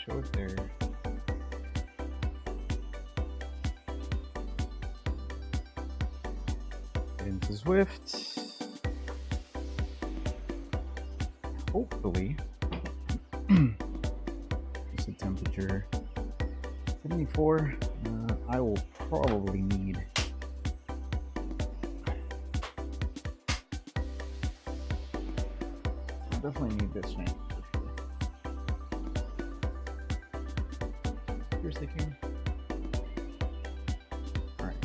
show it there. Get into Zwift. Hopefully, it's a temperature 74. I will probably need definitely need this fan for sure. Here's the king. All right.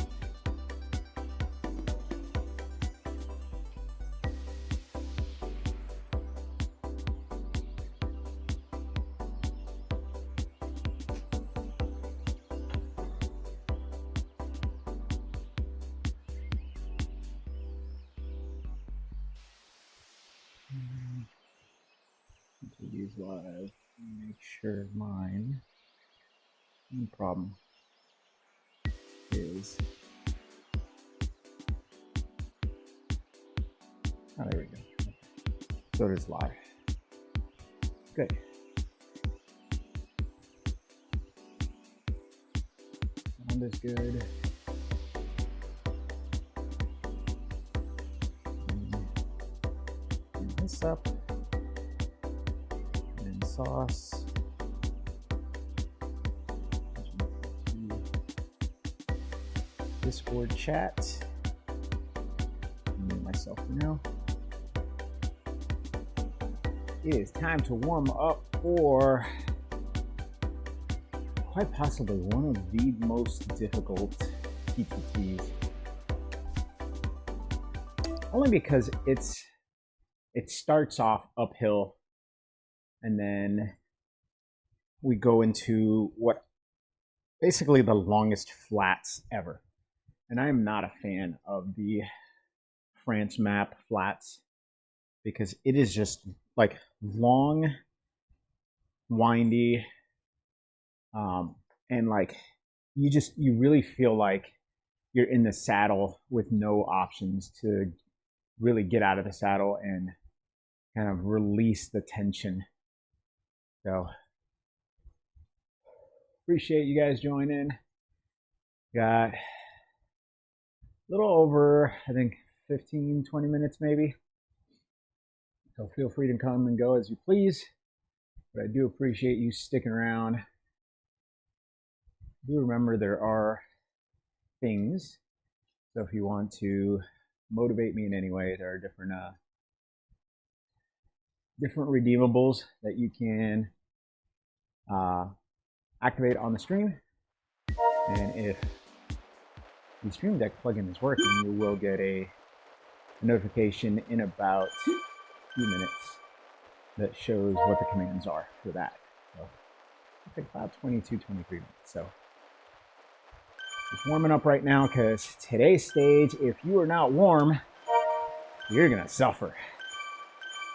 Do these live. Make sure mine. No problem. Is oh, there we go. So it is live. Good. Sound is good. Turn this up. And sauce. Discord chat. Mute myself for now. It is time to warm up for quite possibly one of the most difficult PTTs. Only because it starts off uphill and then we go into what basically the longest flats ever. And I am not a fan of the France map flats because it is just like long, windy, and like you really feel like you're in the saddle with no options to really get out of the saddle and kind of release the tension. So appreciate you guys joining. Got a little over, I think, 15, 20 minutes maybe. So feel free to come and go as you please. But I do appreciate you sticking around. Do remember there are things. So if you want to motivate me in any way, there are different redeemables that you can activate on the stream. And if the Stream Deck plugin is working, you will get a notification in about a few minutes that shows what the commands are for that. So I think about 22, 23 minutes. So just warming up right now because today's stage, if you are not warm, you're gonna suffer.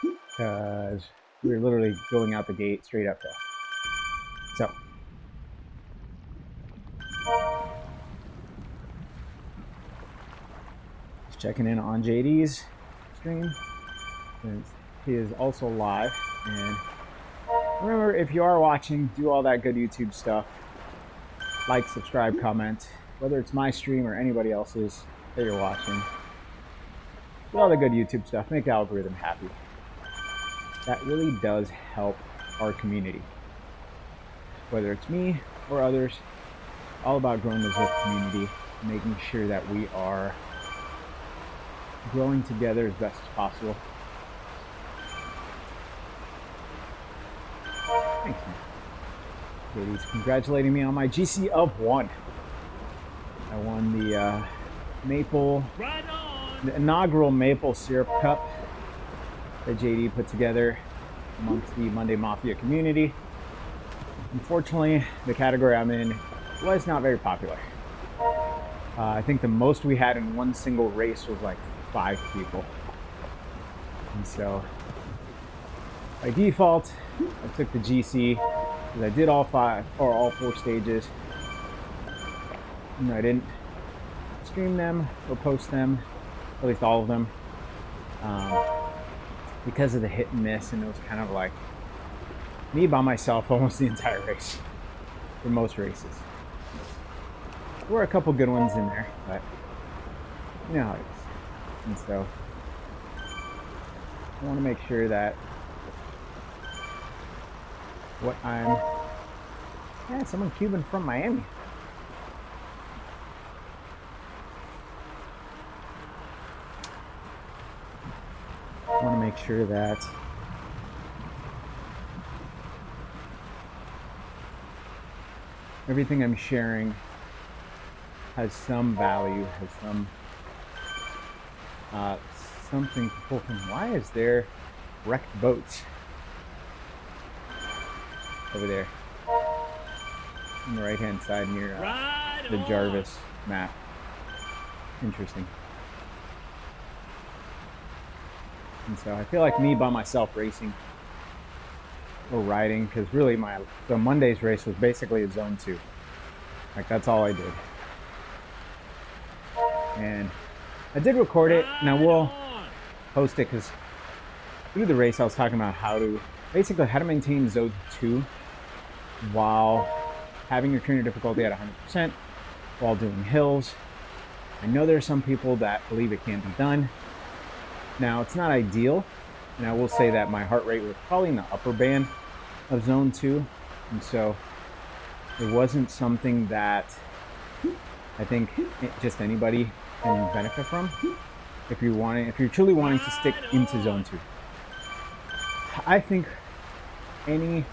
Because we're literally going out the gate straight uphill. So checking in on JD's stream since he is also live. And remember, if you are watching, do all that good YouTube stuff. Like, subscribe, comment, whether it's my stream or anybody else's that you're watching. Do all the good YouTube stuff. Make the algorithm happy. That really does help our community. Whether it's me or others, all about growing the Zwift community, making sure that we are growing together as best as possible. Thanks, man. Ladies, congratulating me on my GC of 1. I won the maple, the inaugural maple syrup cup that JD put together amongst the Monday Mafia community. Unfortunately, the category I'm in was not very popular. I think the most we had in one single race was like 5 people. And so by default, I took the GC because I did all 4 stages. I didn't stream them or post them, at least all of them, because of the hit and miss, and it was kind of like me by myself almost the entire race, for most races. There were a couple good ones in there, but you know how it is. And so I want to make sure that what I'm... Yeah, someone Cuban from Miami. I want to make sure that everything I'm sharing has some value, has some something to pull from. Why is there wrecked boats over there on the right hand side near the Jarvis map? Interesting. And so I feel like me by myself racing or riding, because really the Monday's race was basically a zone 2. Like, that's all I did. And I did record it, and I will post it, because through the race I was talking about how to maintain zone 2 while having your trainer difficulty at 100% while doing hills. I know there are some people that believe it can't be done. Now, it's not ideal, and I will say that my heart rate was probably in the upper band of zone 2, and so it wasn't something that I think just anybody can benefit from if you're truly wanting to stick into zone 2. I think any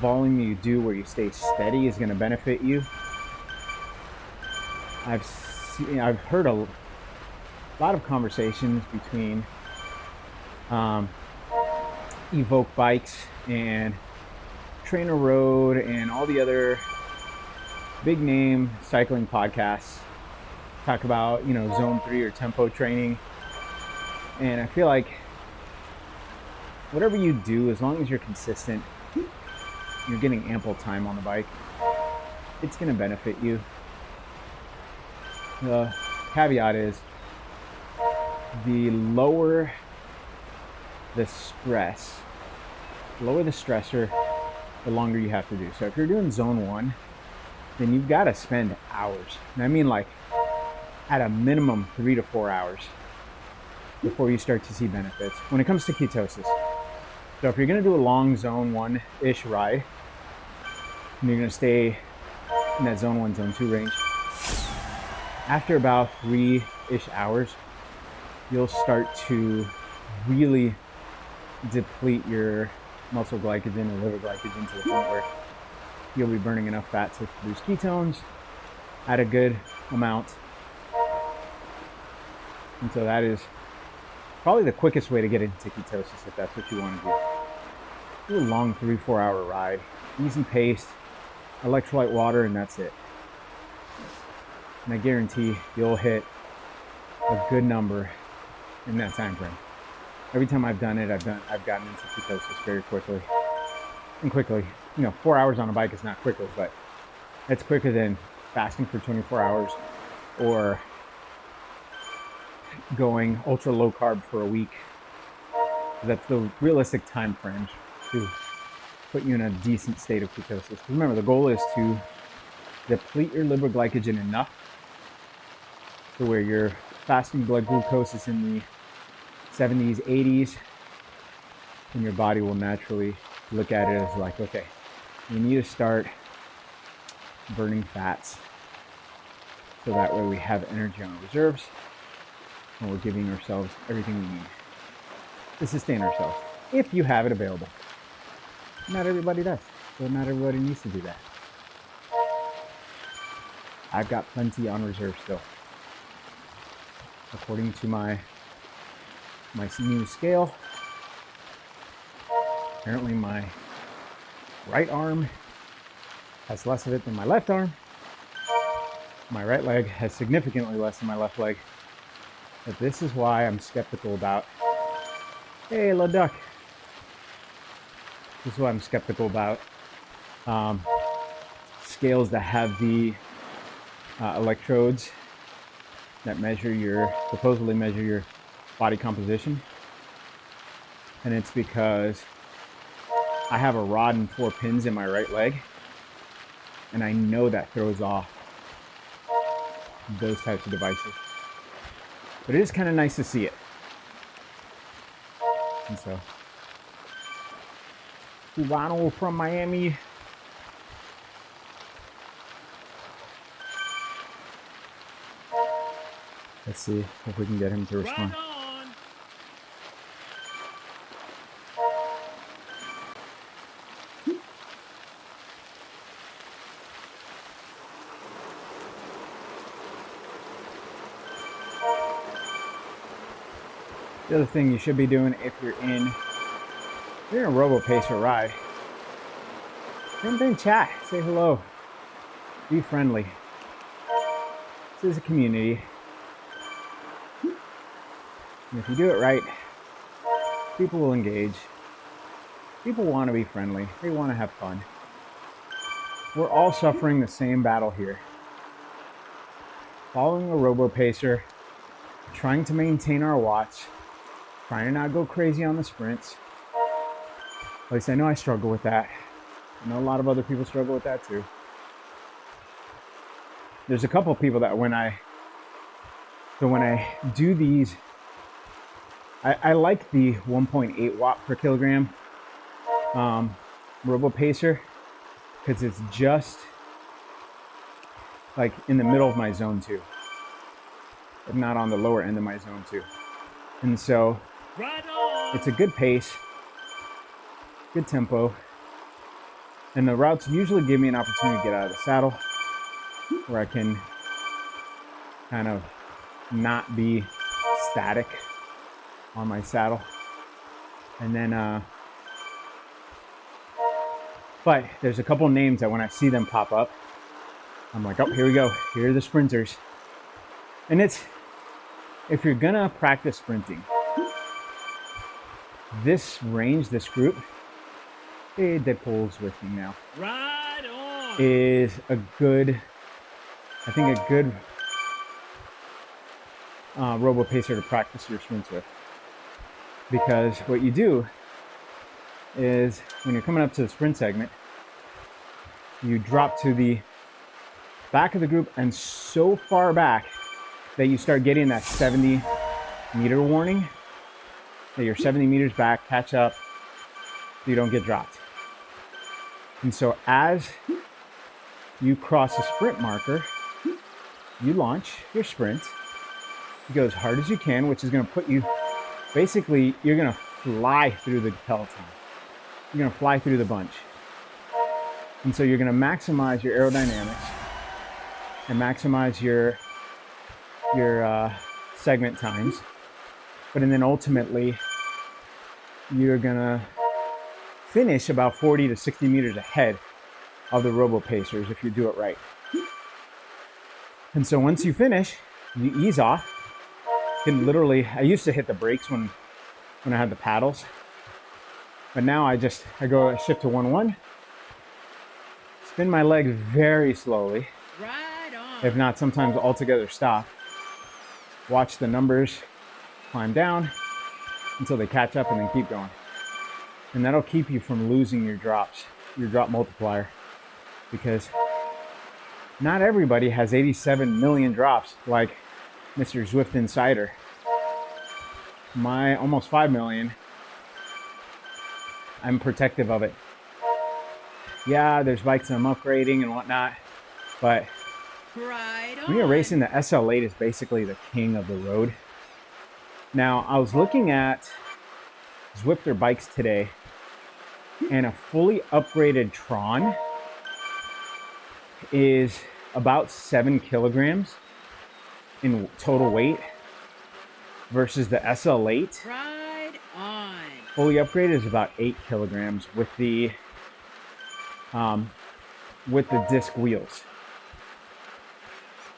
volume you do where you stay steady is going to benefit you. I've heard a lot of conversations between Evoke Bikes and Trainer Road and all the other big name cycling podcasts talk about, zone 3 or tempo training. And I feel like whatever you do, as long as you're consistent, you're getting ample time on the bike, it's going to benefit you. The caveat is, the lower the stressor, the longer you have to do. So if you're doing zone 1, then you've got to spend hours. And I mean, like, at a minimum 3 to 4 hours before you start to see benefits when it comes to ketosis. So if you're going to do a long zone 1-ish ride, and you're going to stay in that zone 1, zone 2 range, after about 3-ish hours, you'll start to really deplete your muscle glycogen and liver glycogen to the point where you'll be burning enough fat to produce ketones at a good amount. And so that is probably the quickest way to get into ketosis if that's what you want to do. Do a long 3-4 hour ride, easy paced, electrolyte water, and that's it. And I guarantee you'll hit a good number in that time frame. Every time I've done it, I've gotten into ketosis very quickly. And quickly, 4 hours on a bike is not quickly, but it's quicker than fasting for 24 hours or going ultra low carb for a week. That's the realistic time frame to put you in a decent state of ketosis. Remember, the goal is to deplete your liver glycogen enough to where your fasting blood glucose is in the 70s, 80s, and your body will naturally look at it as like, okay, we need to start burning fats so that way we have energy on reserves and we're giving ourselves everything we need to sustain ourselves, if you have it available. Not everybody does, so not everybody needs to do that. I've got plenty on reserve still. According to my new scale, apparently my right arm has less of it than my left arm. My right leg has significantly less than my left leg. But this is why I'm skeptical about, hey, little duck. This is why I'm skeptical about scales that have the electrodes that supposedly measure your body composition. And it's because I have a rod and 4 pins in my right leg, and I know that throws off those types of devices. But it is kind of nice to see it. And so, Cubano from Miami. Let's see if we can get him to respond. Right on. The other thing you should be doing if you're in a robo-pacer ride, jump in, chat, say hello, be friendly. This is a community. And if you do it right, people will engage. People want to be friendly. They want to have fun. We're all suffering the same battle here. Following a robo-pacer, trying to maintain our watts, trying to not go crazy on the sprints. At least I know I struggle with that. I know a lot of other people struggle with that too. There's a couple of people that when I do these, I like the 1.8 watt per kilogram robo-pacer because it's just like in the middle of my zone 2, if not on the lower end of my zone 2. And so it's a good pace, good tempo, and the routes usually give me an opportunity to get out of the saddle where I can kind of not be static on my saddle. And then but there's a couple names that when I see them pop up, I'm like, oh, here we go, here are the sprinters. And it's, if you're gonna practice sprinting, this range, this group, Poule's with me now, Right on. is a good, I think a good robo-pacer to practice your sprints with. Because what you do is when you're coming up to the sprint segment, you drop to the back of the group and so far back that you start getting that 70 meter warning, that you're 70 meters back, catch up, so you don't get dropped. And so as you cross a sprint marker, you launch your sprint, you go as hard as you can, which is gonna put you, basically, you're gonna fly through the peloton. You're gonna fly through the bunch. And so you're gonna maximize your aerodynamics and maximize your segment times. But then ultimately, you're gonna finish about 40 to 60 meters ahead of the robo-pacers if you do it right. And so once you finish, you ease off. You can literally, I used to hit the brakes when I had the paddles, but now I shift to 1-1, spin my legs very slowly, Right on. if not sometimes altogether stop, watch the numbers climb down until they catch up and then keep going. And that'll keep you from losing your drops, your drop multiplier, because not everybody has 87 million drops like Mr. Zwift Insider. My almost 5 million, I'm protective of it. Yeah, there's bikes I'm upgrading and whatnot, but Right on. when you're racing, the SL8 is basically the king of the road. Now, I was looking at Zwifter bikes today, and a fully upgraded Tron is about 7 kilograms in total weight versus the SL8. Right on. Fully upgraded is about 8 kilograms with the disc wheels.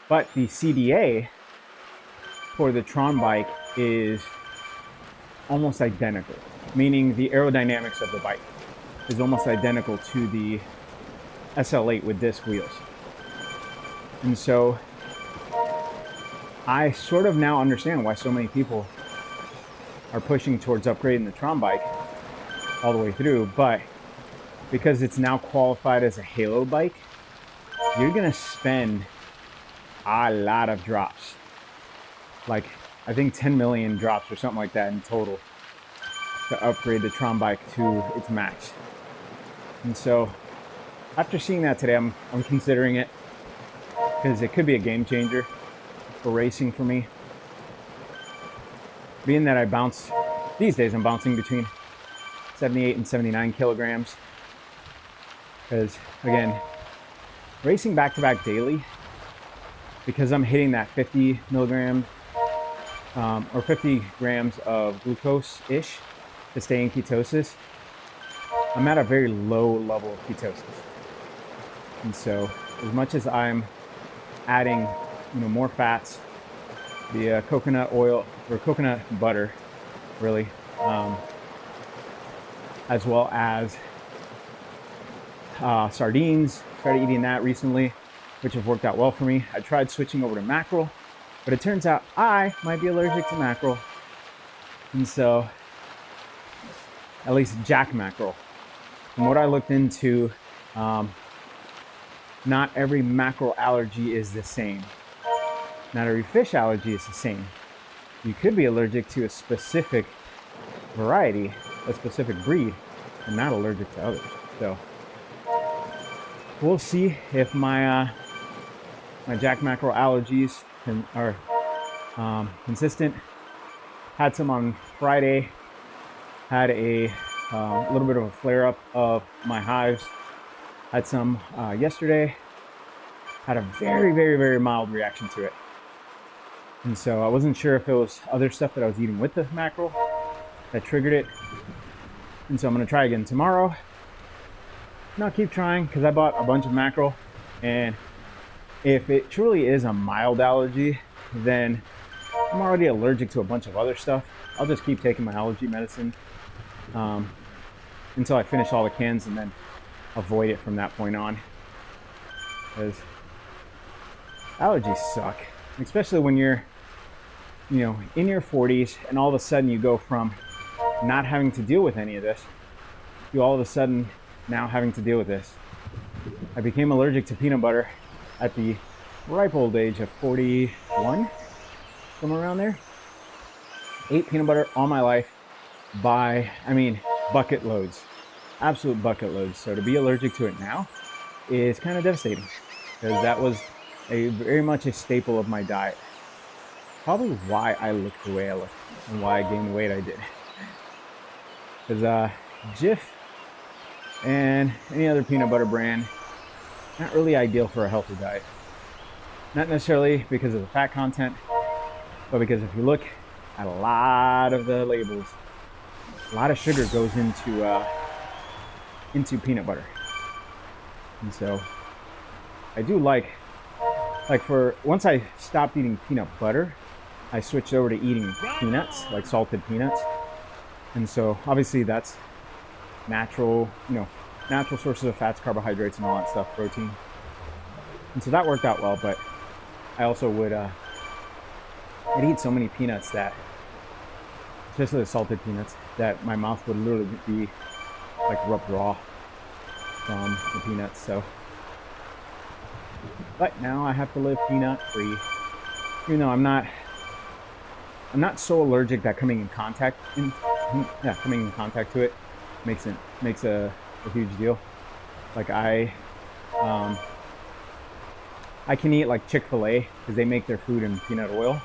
But the CDA for the Tron bike is almost identical, meaning the aerodynamics of the bike is almost identical to the SL8 with disc wheels. And so I sort of now understand why so many people are pushing towards upgrading the Tron bike all the way through, but because it's now qualified as a halo bike, you're gonna spend a lot of drops. Like, I think 10 million drops or something like that in total to upgrade the Tron bike to its max. And so after seeing that today, I'm considering it, because it could be a game changer for racing for me. Being that I bounce, these days I'm bouncing between 78 and 79 kilograms. Because again, racing back-to-back daily, because I'm hitting that 50 milligrams or 50 grams of glucose-ish to stay in ketosis, I'm at a very low level of ketosis. And so as much as I'm adding, more fats, the coconut oil or coconut butter, really, as well as sardines. Started eating that recently, which have worked out well for me. I tried switching over to mackerel, but it turns out I might be allergic to mackerel. And so, at least jack mackerel. From what I looked into, not every mackerel allergy is the same. Not every fish allergy is the same. You could be allergic to a specific variety, a specific breed, and not allergic to others. So we'll see if my my jack mackerel allergies are consistent. Had some on Friday. Had a little bit of a flare-up of my hives. Had some yesterday. Had a very, very, very mild reaction to it. And so I wasn't sure if it was other stuff that I was eating with the mackerel that triggered it. And so I'm going to try again tomorrow. And I'll keep trying, because I bought a bunch of mackerel. And if it truly is a mild allergy, then I'm already allergic to a bunch of other stuff. I'll just keep taking my allergy medicine until I finish all the cans, and then avoid it from that point on. Because allergies suck, especially when you're, in your 40s, and all of a sudden you go from not having to deal with any of this to all of a sudden now having to deal with this. I became allergic to peanut butter at the ripe old age of 41, somewhere around there. Ate peanut butter all my life by, bucket loads, absolute bucket loads. So to be allergic to it now is kind of devastating, because that was very much a staple of my diet. Probably why I look the way I look and why I gained the weight I did. Because Jif and any other peanut butter brand, not really ideal for a healthy diet. Not necessarily because of the fat content, but because if you look at a lot of the labels, a lot of sugar goes into peanut butter. And so I do like for once I stopped eating peanut butter, I switched over to eating peanuts, like salted peanuts. And so obviously that's natural, natural sources of fats, carbohydrates, and all that stuff, protein. And so that worked out well, but I also would I'd eat so many peanuts that, especially the salted peanuts, that my mouth would literally be like rubbed raw from the peanuts. So, but now I have to live peanut free, even though I'm not so allergic that coming in contact to it makes a huge deal. Like I can eat like Chick-fil-A because they make their food in peanut oil,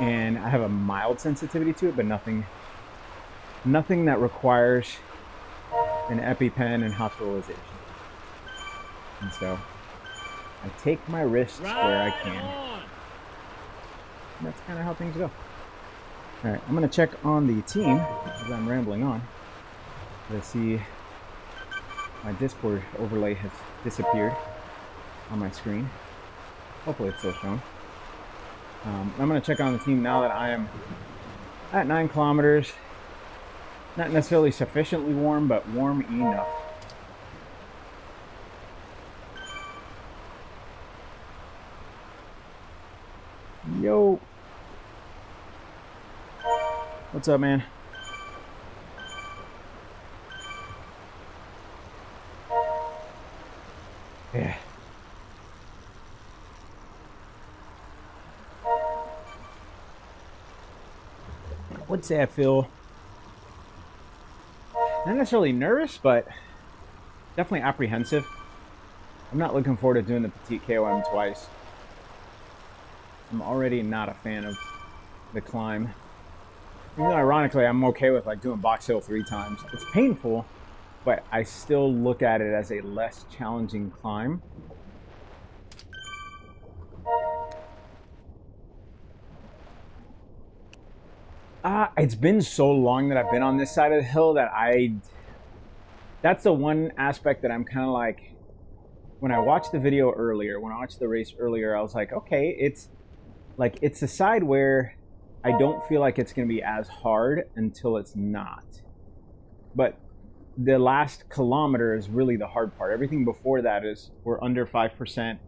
and I have a mild sensitivity to it, but nothing that requires an EpiPen and hospitalization. And so I take my risks where I can. And that's kind of how things go. All right, I'm gonna check on the team as I'm rambling on to see my Discord overlay has disappeared on my screen. Hopefully it's still showing. I'm gonna check on the team now that I am at 9 kilometers. Not necessarily sufficiently warm, but warm enough. Yo. What's up, man? Yeah. I would say I feel not necessarily nervous, but definitely apprehensive. I'm not looking forward to doing the petite KOM twice. I'm already not a fan of the climb. Even though, ironically, I'm okay with like doing Box Hill 3 times. It's painful, but I still look at it as a less challenging climb. It's been so long that I've been on this side of the hill that that's the one aspect that I'm kind of like, when I watched the video earlier, when I watched the race earlier, I was like, okay, it's a side where I don't feel like it's going to be as hard until it's not. But the last kilometer is really the hard part. Everything before that is we're under 5%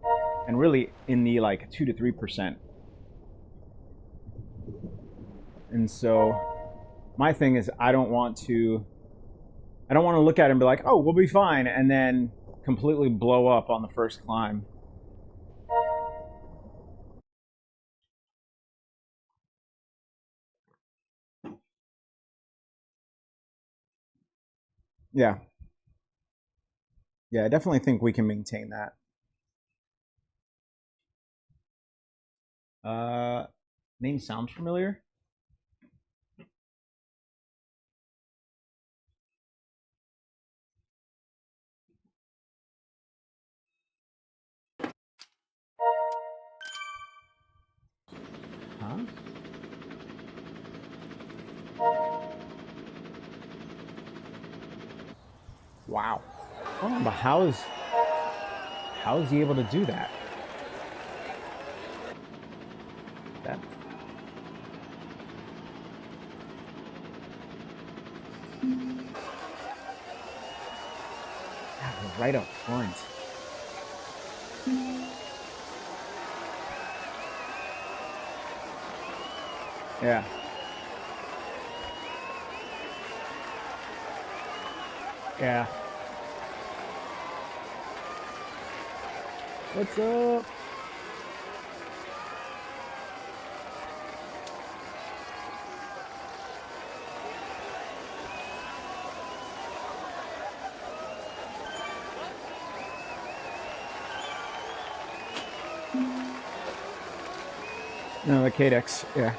and really in the like 2 to 3%. And so my thing is I don't want to look at it and be like, oh, we'll be fine, and then completely blow up on the first climb. Yeah. Yeah, I definitely think we can maintain that. Name sounds familiar. Huh? Wow. Oh, but how is he able to do that? That. God, right up front. Yeah. Yeah. What's up? No, the Cadex, yeah.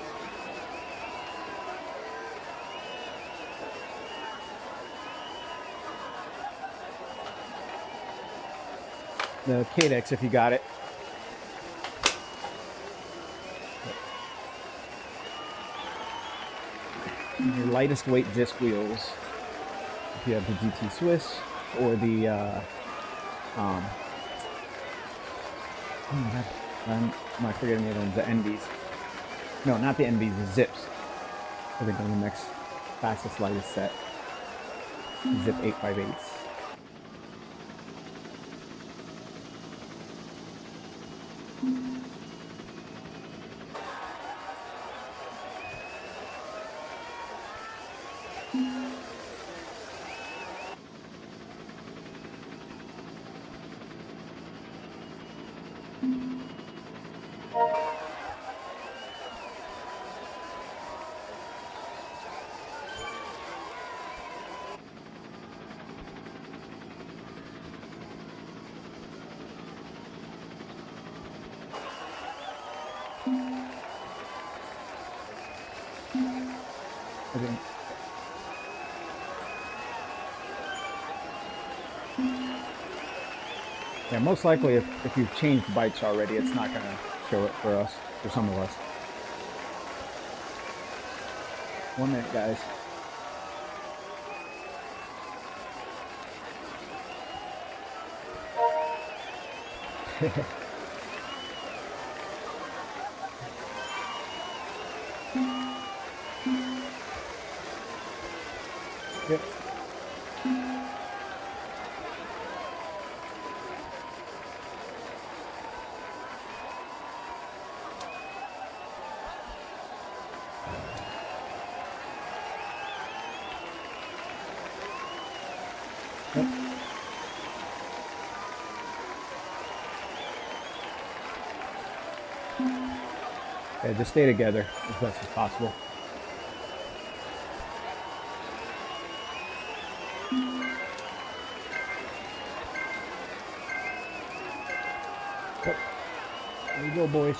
The Cadex, if you got it. Your lightest weight disc wheels. If you have the GT Swiss or the oh my god, I'm not forgetting the other ones, the NBs. No, not the NBs, the Zips. I think on the next fastest, lightest set. Zip 858s. Yeah, most likely if you've changed bikes already, it's not going to show it for us, for some of us. 1 minute, guys. Yep. Yeah, just stay together as best as possible. Yep. There you go, boys.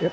Yep.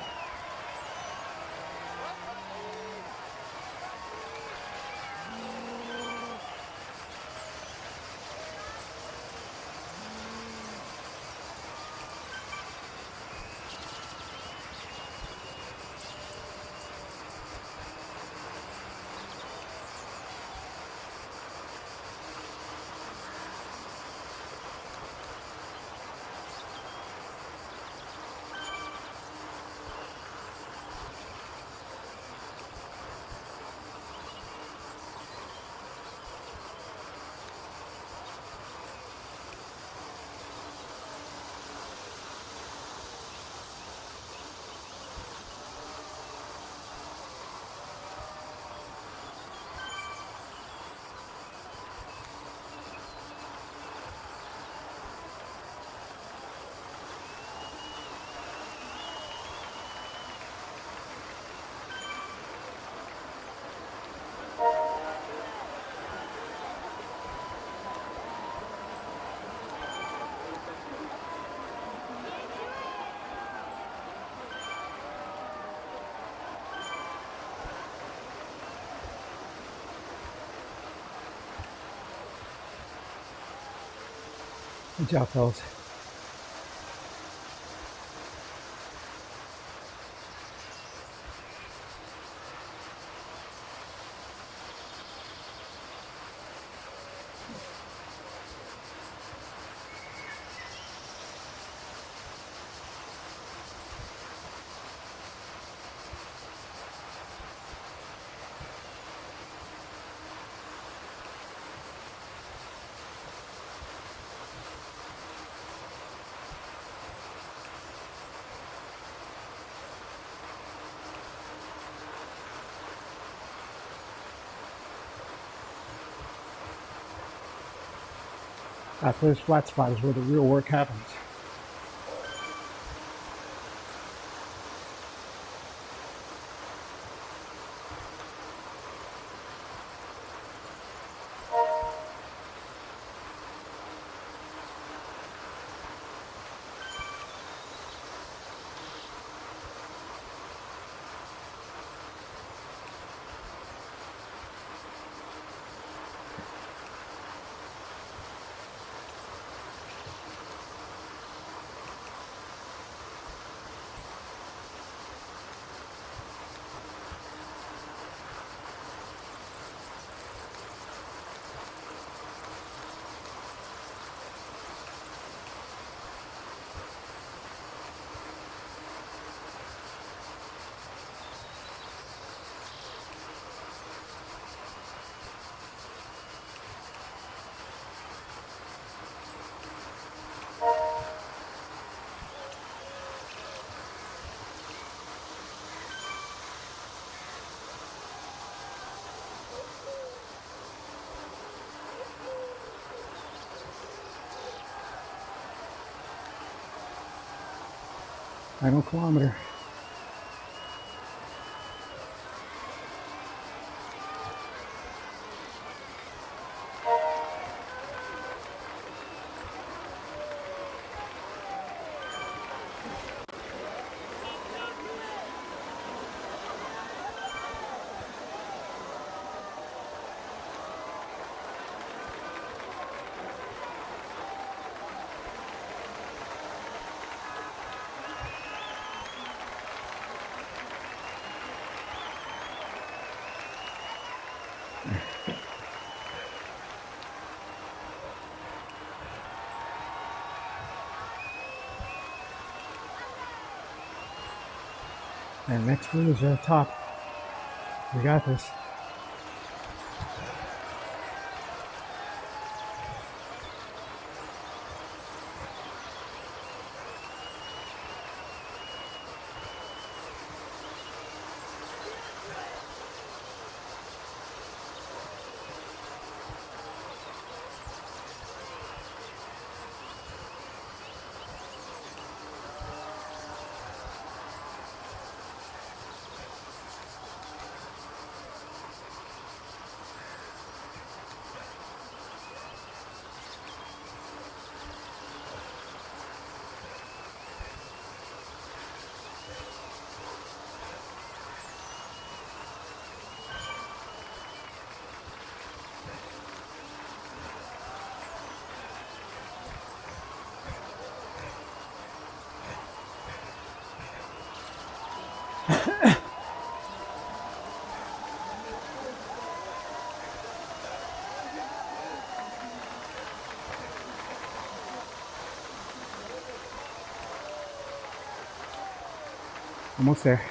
Good job, fellas. That first flat spot is where the real work happens. Final kilometer. And next move is top. We got this. Almost there.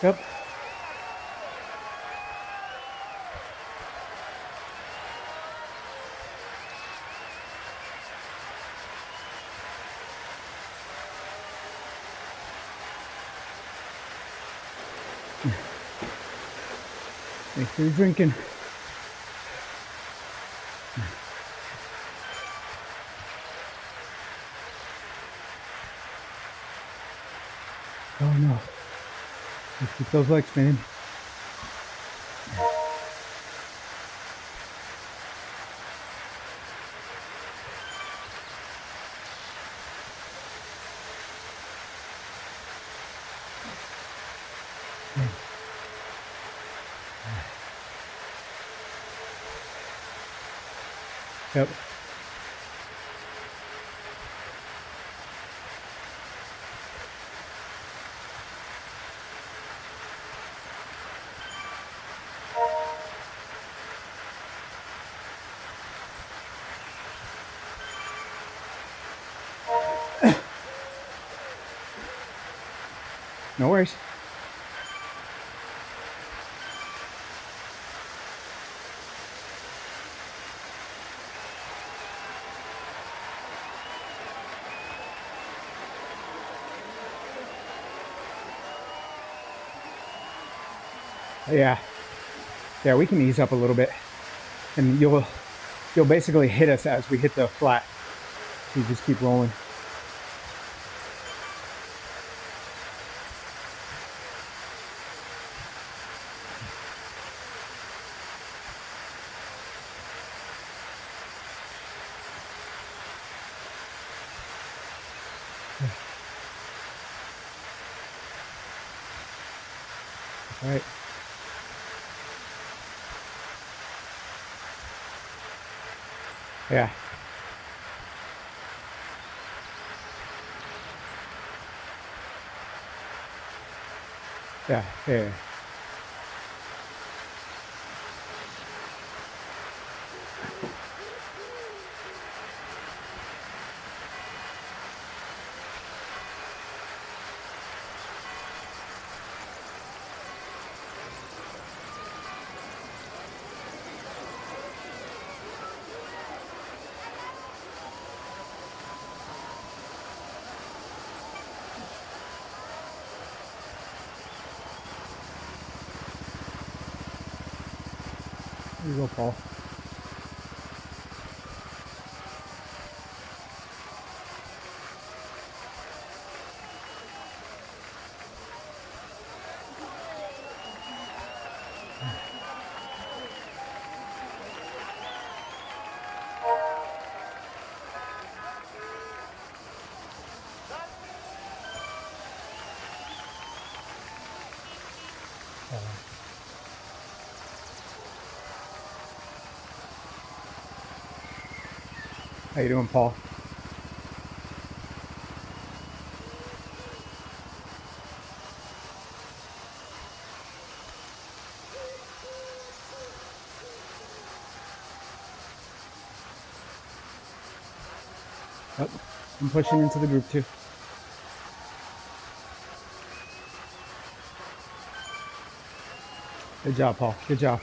Yep. Thanks for drinking. Oh no. Let's keep those legs spinning. Yep. No worries. Yeah, we can ease up a little bit, and you'll basically hit us as we hit the flat. You just keep rolling. All right. Yeah. Yeah. There you go, Paul. How you doing, Paul? Oh, I'm pushing into the group too. Good job, Paul. Good job.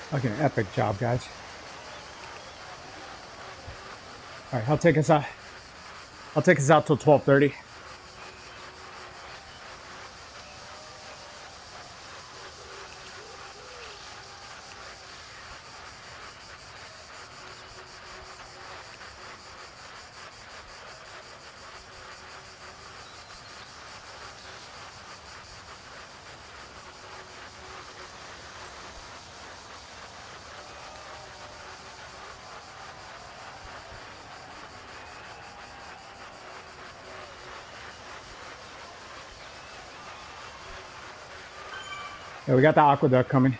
Fucking epic job, guys. All right, I'll take us out. I'll take us out till 12:30. Yeah, we got the aqueduct coming.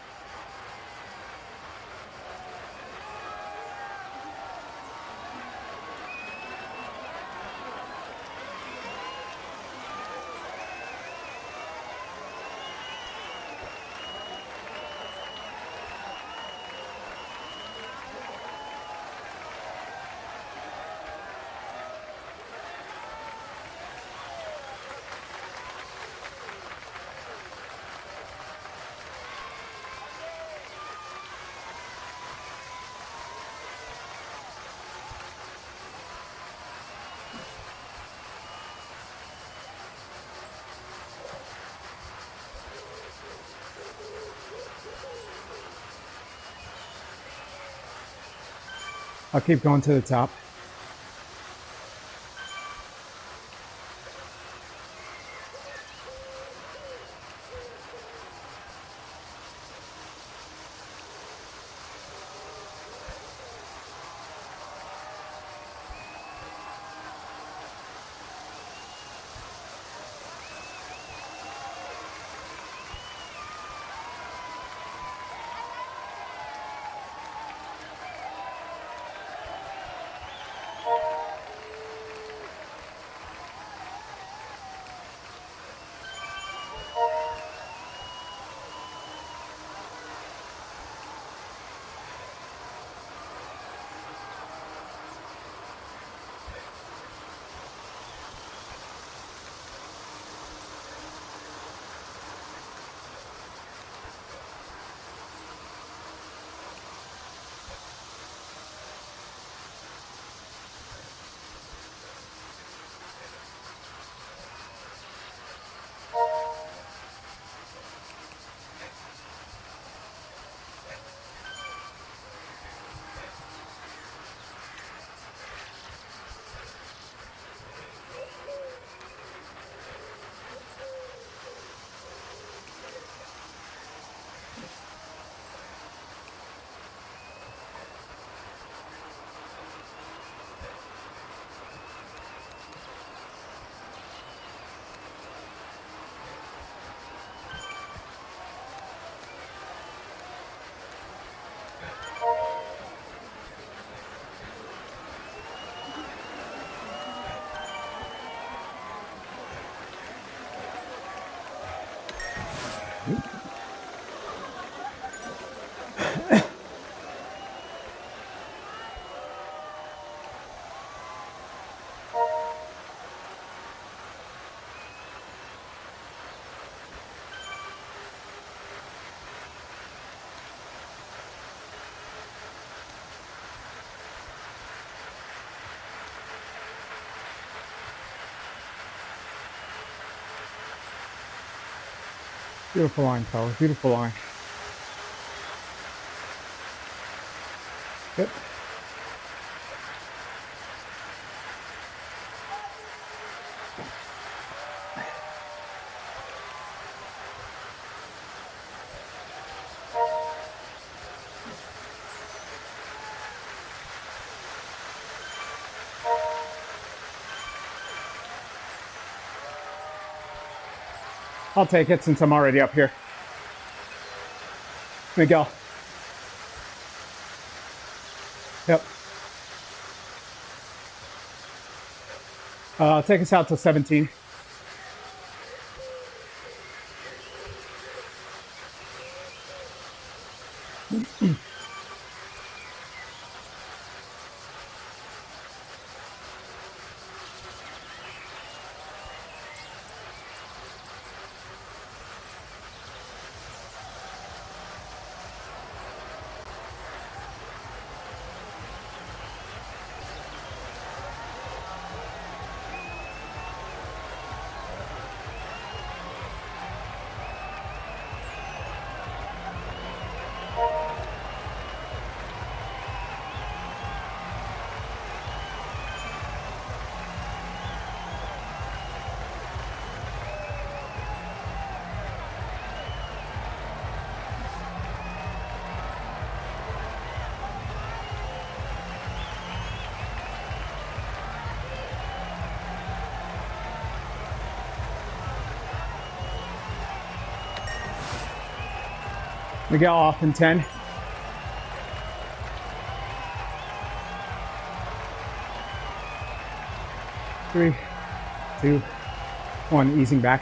I'll keep going to the top. Beautiful line, fellas. Beautiful line. Yep. I'll take it since I'm already up here. Miguel. Yep. Take us out to 17. Miguel off in 10. Three, two, one, easing back.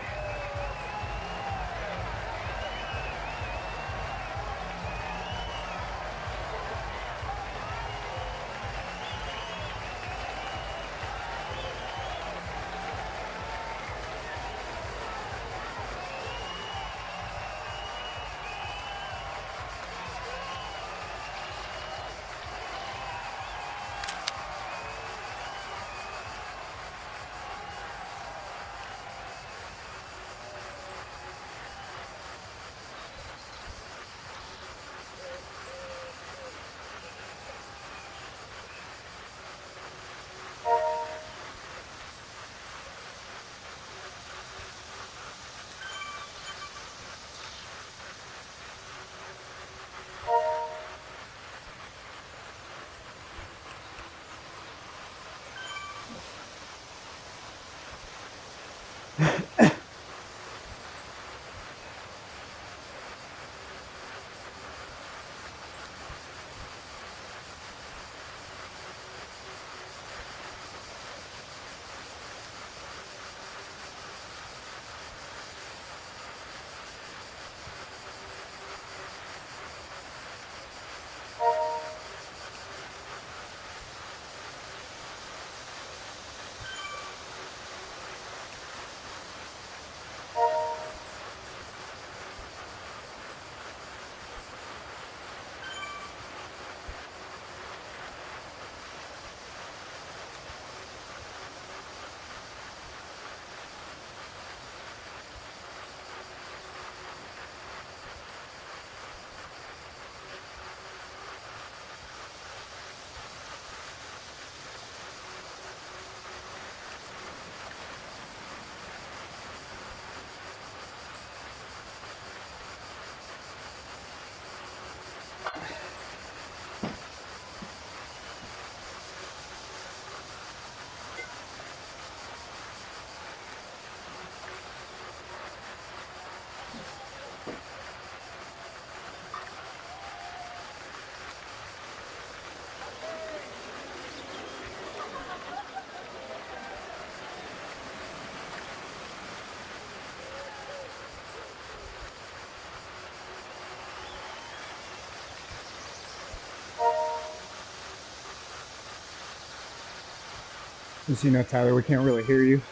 As you know, Tyler, we can't really hear you.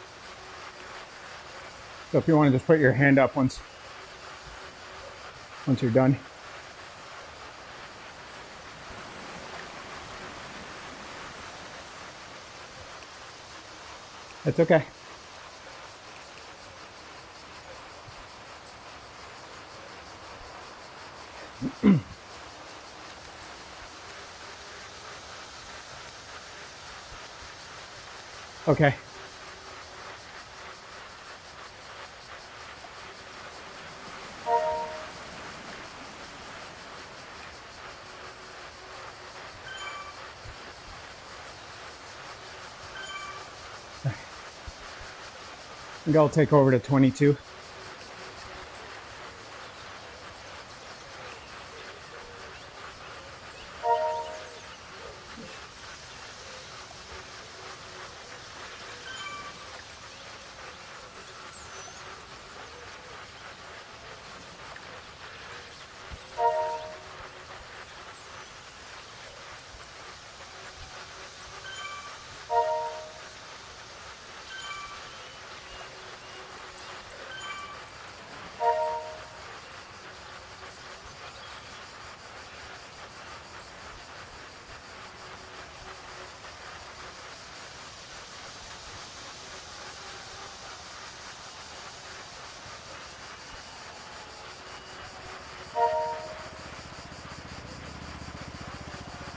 So if you want to just put your hand up once you're done. That's okay. Okay. I think I'll take over to 22.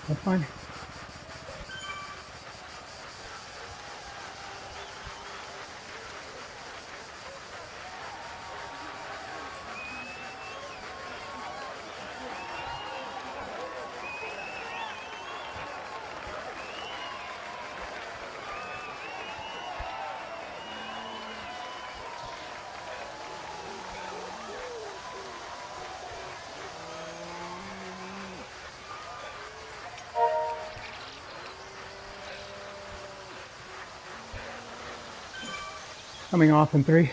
That's fine. Coming off in 3.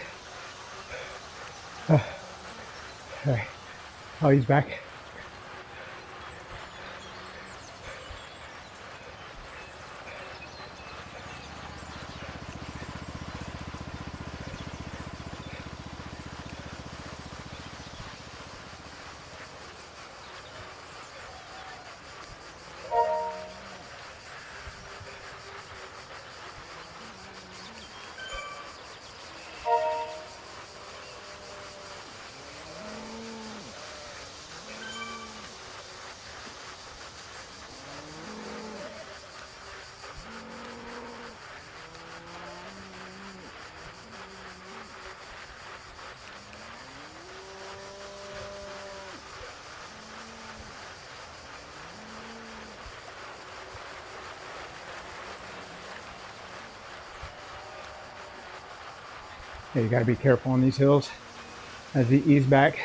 All right. I'll ease back. Yeah, you got to be careful on these hills as you ease back.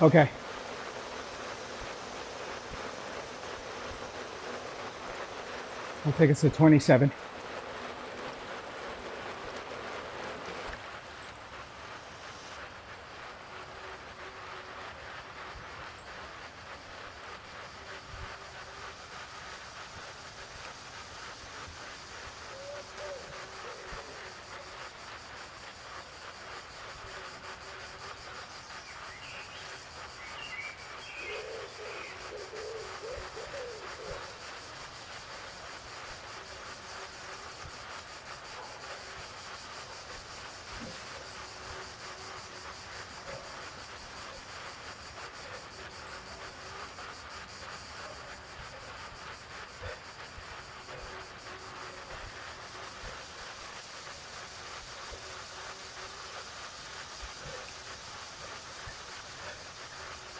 Okay. I'll take us to 27.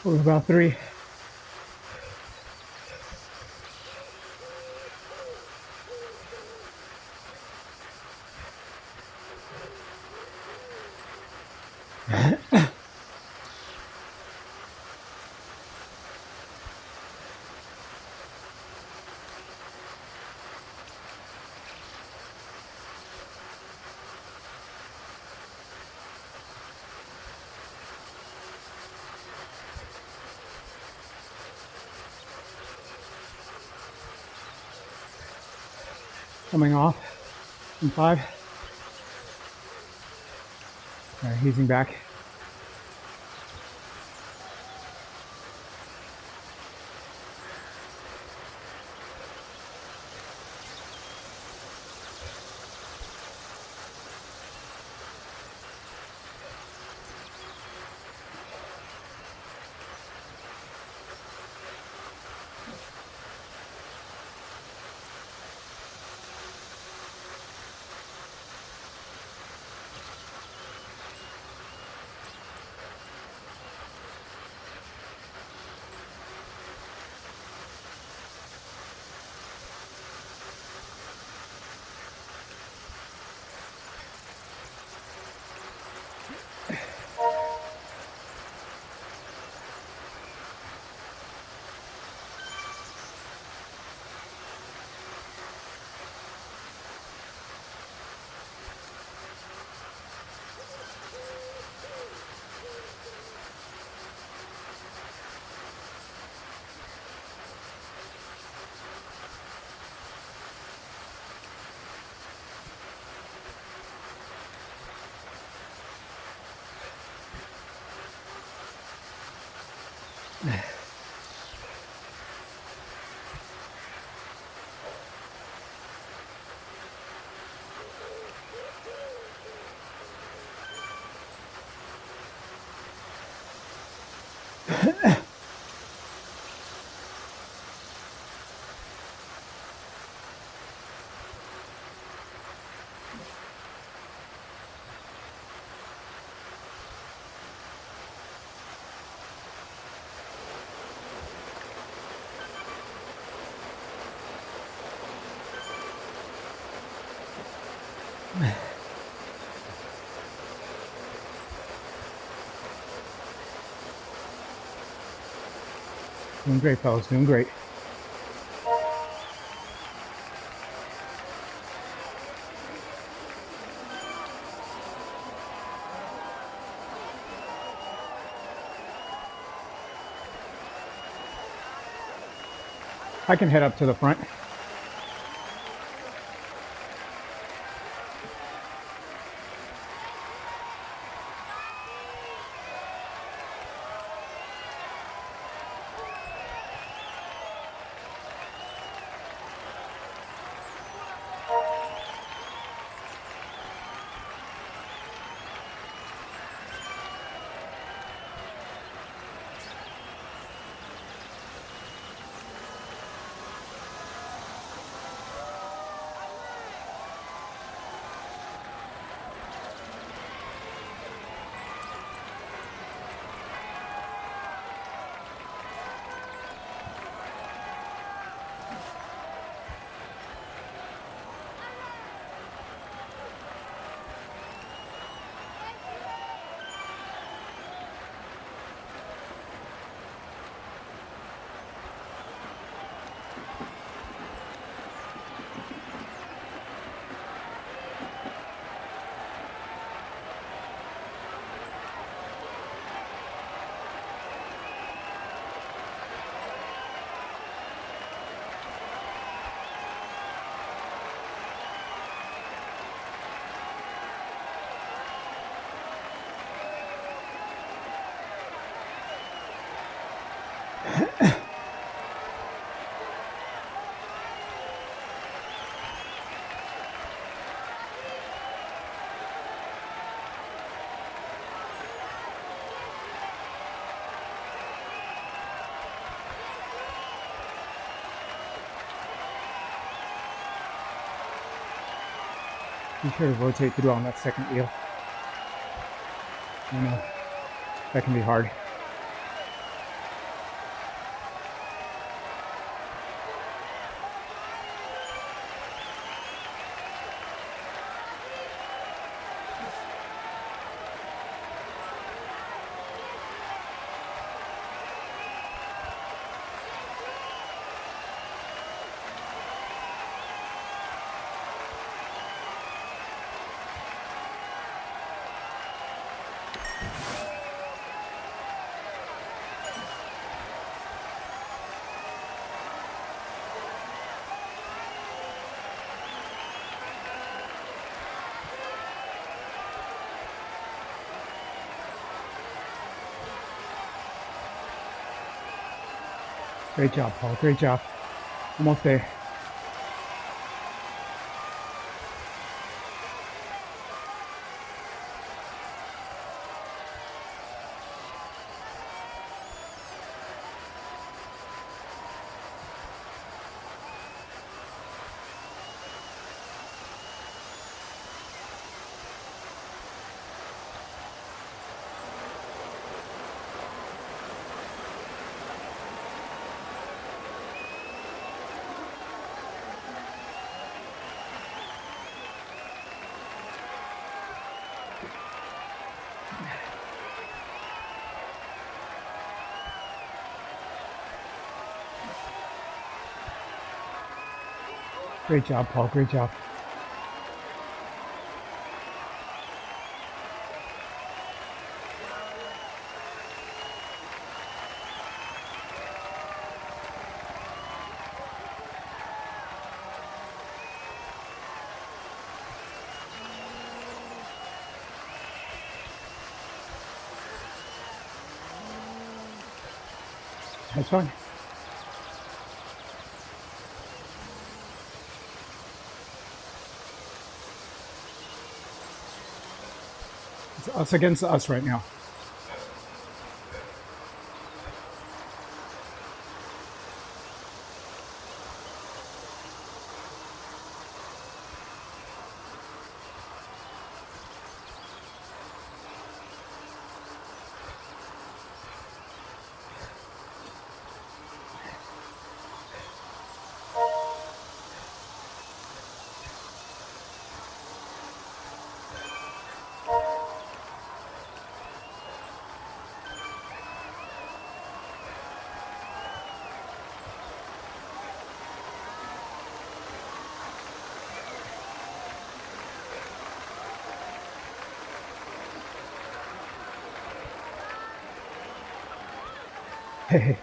We're about 3. Coming off in 5. All right, easing back. Doing great, fellas. Doing great. I can head up to the front. Be sure to rotate through on that second wheel. I know that can be hard. Great job, Paul. Great job. Almost there. Great job, Paul. Great job. That's fine. It's us against us right now. Hey.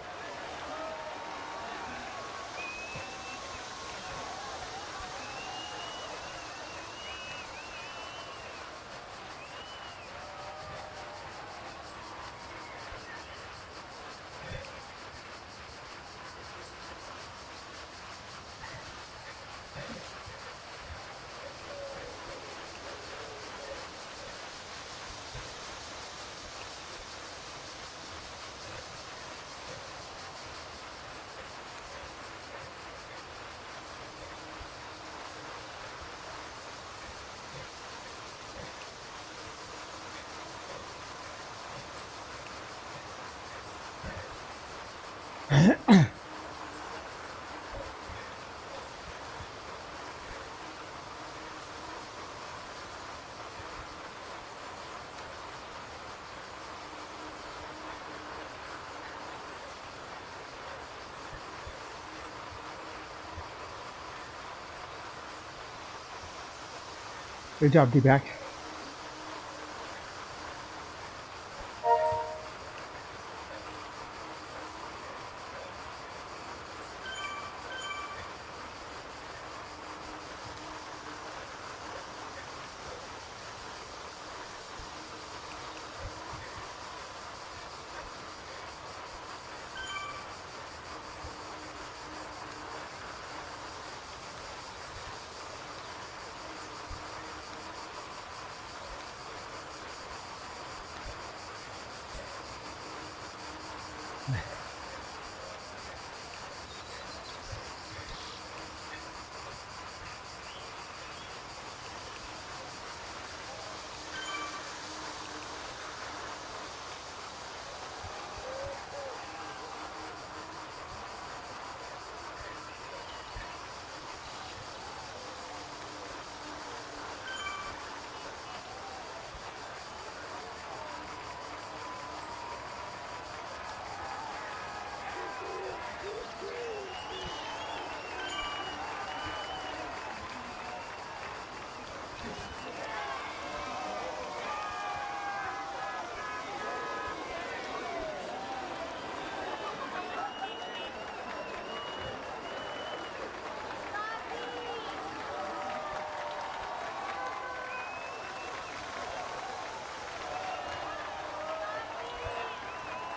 Good job, D-back.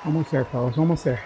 Almost there, fellas, almost there.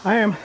I am.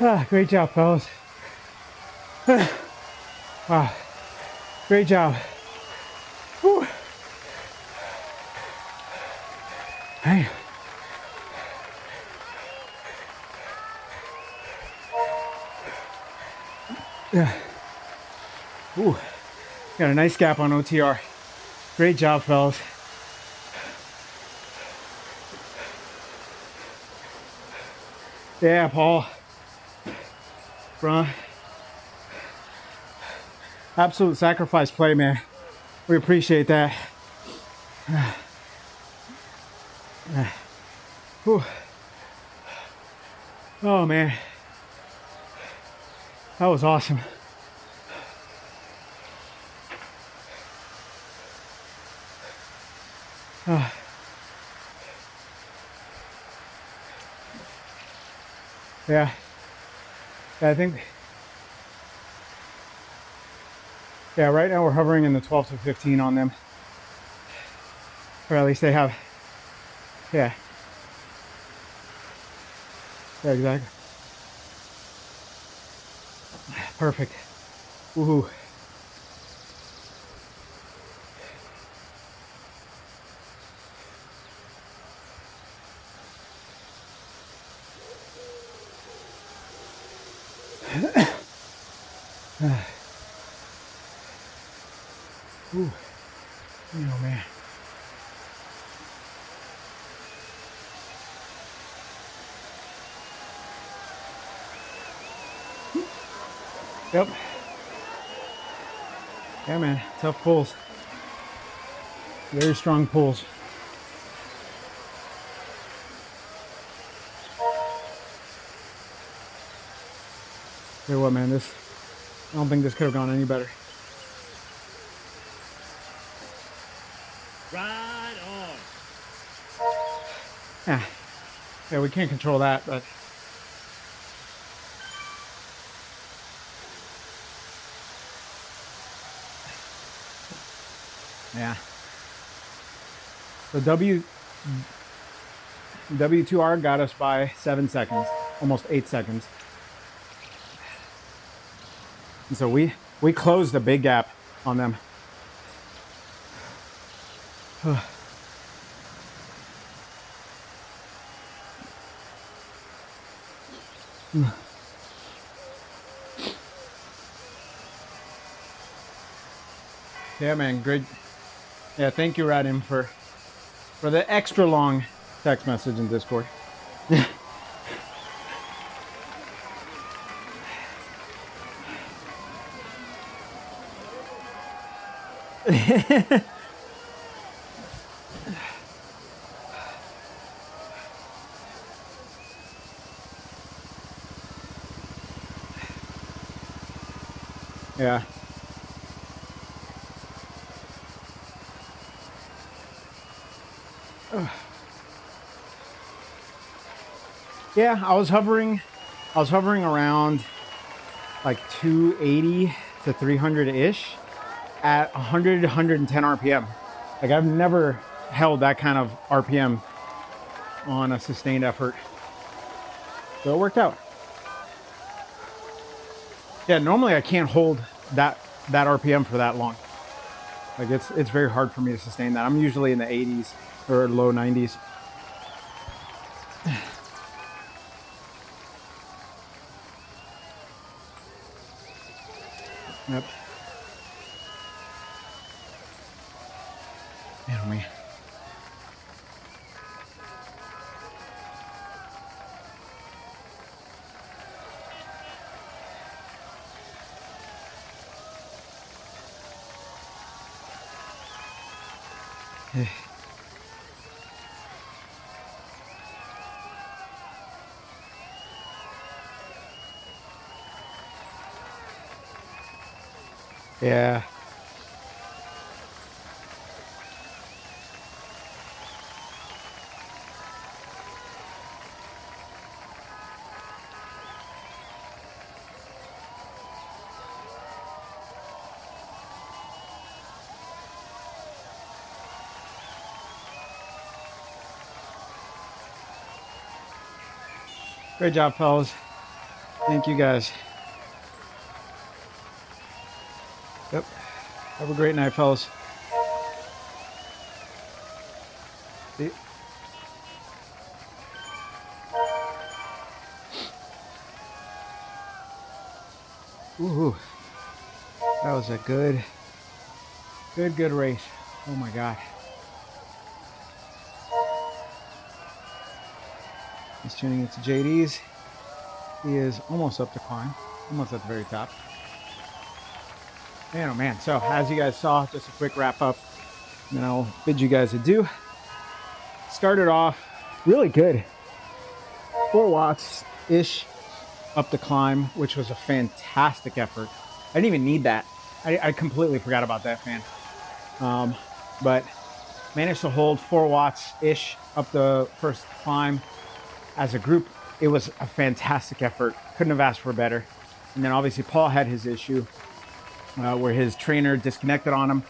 Ah, great job, fellas. Wow, great job. Whew. Hey. Yeah. Ooh, got a nice gap on OTR. Great job, fellas. Yeah, Paul. Bro. Absolute sacrifice play, man. We appreciate that. Whew. Oh, man. That was awesome. Yeah. I think, yeah, right now we're hovering in the 12 to 15 on them. Or at least they have, yeah. Yeah, exactly. Perfect. Woohoo. Ooh. Oh, man. Yep. Yeah, man. Tough pulls. Very strong pulls. Tell you what, man, this, I don't think this could have gone any better. Right on. Yeah, we can't control that, but yeah. The W2R got us by 7 seconds, almost 8 seconds. And so we closed a big gap on them. Yeah, man, great. Yeah, thank you, Radim, for the extra long text message in Discord. Yeah. Yeah, I was hovering around like 280 to 300 ish at 100 110 RPM. Like I've never held that kind of RPM on a sustained effort. So it worked out. Yeah, normally I can't hold that RPM for that long. Like it's very hard for me to sustain that. I'm usually in the 80s or low 90s. Yep. Man, me. Yeah. Great job, fellas. Thank you, guys. Yep. Have a great night, fellas. See? Ooh, that was a good race. Oh my God. He's tuning into JD's. He is almost up to climb, almost at the very top. Man, oh man. So as you guys saw, just a quick wrap up, and then I'll bid you guys adieu. Started off really good. 4 watts-ish up the climb, which was a fantastic effort. I didn't even need that. I completely forgot about that, fan. But managed to hold 4 watts-ish up the first climb. As a group, it was a fantastic effort. Couldn't have asked for better. And then obviously Paul had his issue where his trainer disconnected on him,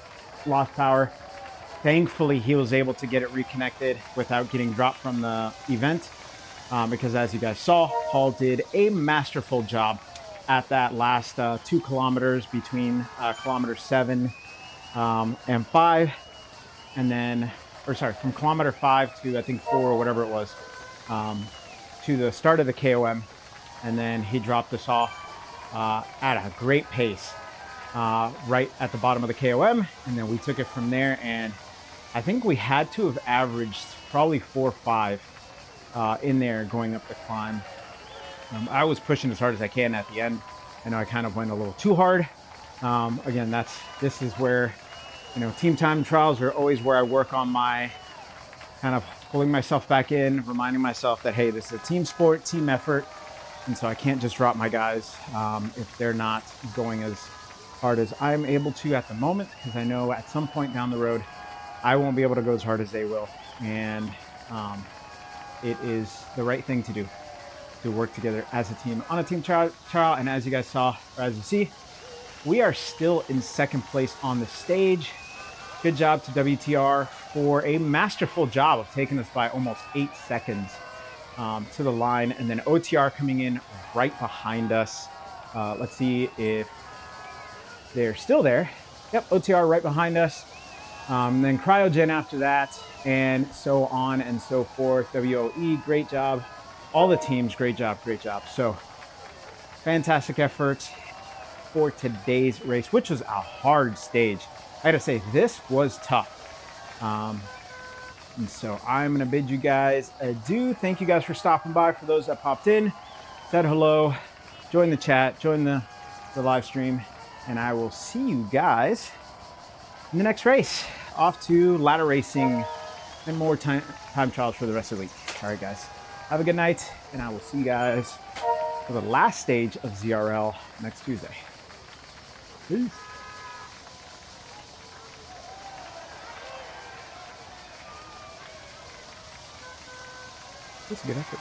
lost power. Thankfully, he was able to get it reconnected without getting dropped from the event. Because as you guys saw, Paul did a masterful job at that last 2 kilometers between kilometer 7 and 5. And then, from kilometer 5 to I think 4 or whatever it was, to the start of the KOM. And then he dropped us off at a great pace right at the bottom of the KOM. And then we took it from there. And I think we had to have averaged probably 4 or 5 in there going up the climb. I was pushing as hard as I can at the end. I know I kind of went a little too hard. Again, this is where, team time trials are always where I work on my kind of pulling myself back in, reminding myself that, hey, this is a team sport, team effort. And so I can't just drop my guys if they're not going as hard as I'm able to at the moment, because I know at some point down the road, I won't be able to go as hard as they will. And it is the right thing to do, to work together as a team on a team trial. And as you guys saw, or as you see, we are still in second place on the stage. Good job to WTR for a masterful job of taking us by almost 8 seconds to the line. And then OTR coming in right behind us. Let's see if they're still there. Yep, OTR right behind us. Then cryogen after that, and so on and so forth. WOE, great job. All the teams, great job, great job. So fantastic effort for today's race, which was a hard stage. I gotta say, this was tough. And so I'm gonna bid you guys adieu. Thank you guys for stopping by. For those that popped in, said hello, join the chat, join the live stream, and I will see you guys in the next race. Off to ladder racing and more time trials for the rest of the week. All right, guys, have a good night, and I will see you guys for the last stage of ZRL next Tuesday. Peace. That's a good effort.